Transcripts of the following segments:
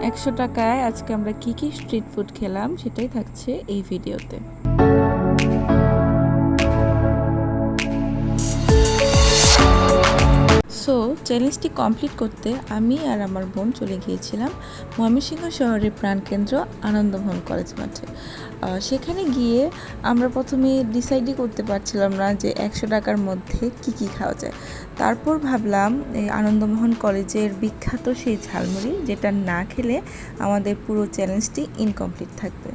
100 টাকায় আজকে আমরা কি কি স্ট্রিট ফুড খেলাম সেটাই থাকছে এই ভিডিওতে। সো চ্যালেঞ্জটি কমপ্লিট করতে আমি আর আমার বোন চলে গিয়েছিলাম ময়মনসিংহ শহরের প্রাণকেন্দ্র আনন্দমোহন কলেজ মাঠে। সেখানে গিয়ে আমরা প্রথমে ডিসাইডই করতে পারছিলাম না যে 100 টাকার মধ্যে কি কি খাওয়া যায়। তারপর ভাবলাম এই আনন্দমোহন কলেজের বিখ্যাত সেই ঝালমুড়ি, যেটা না খেলে আমাদের পুরো চ্যালেঞ্জটি ইনকমপ্লিট থাকবে,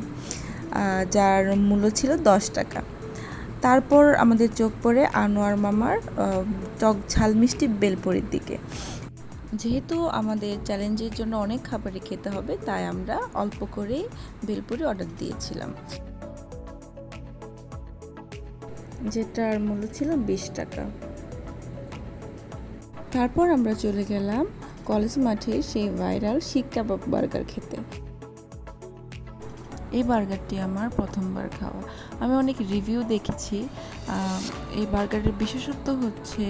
যার মূল্য ছিল 10 টাকা। তারপর আমাদের চোখ পড়ে আনোয়ার মামার টক ঝাল মিষ্টি বেলপুরির দিকে। যেহেতু আমাদের চ্যালেঞ্জের জন্য অনেক খাবারই খেতে হবে, তাই আমরা অল্প করেই বেলপুরি অর্ডার দিয়েছিলাম, যেটার মূল্য ছিল 20 টাকা। তারপর আমরা চলে গেলাম কলেজ মাঠে সেই ভাইরাল শিক কাবাব বার্গার খেতে। এই বার্গারটি আমার প্রথমবার খাওয়া। আমি অনেক রিভিউ দেখেছি। এই বার্গারের বিশেষত্ব হচ্ছে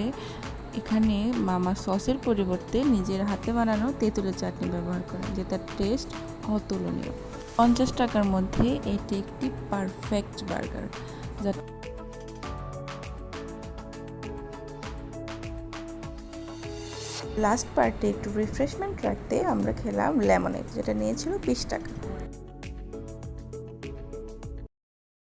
এখানে মামা সসের পরিবর্তে নিজের হাতে বানানো তেঁতুলের চাটনি ব্যবহার করেন, যেটার টেস্ট অতুলনীয়। 50 টাকার মধ্যে এটি একটি পারফেক্ট বার্গার। লাস্ট পার্টে একটু রিফ্রেশমেন্ট রাখতে আমরা খেলাম লেমনেড, যেটা নিয়েছিল 20 টাকা।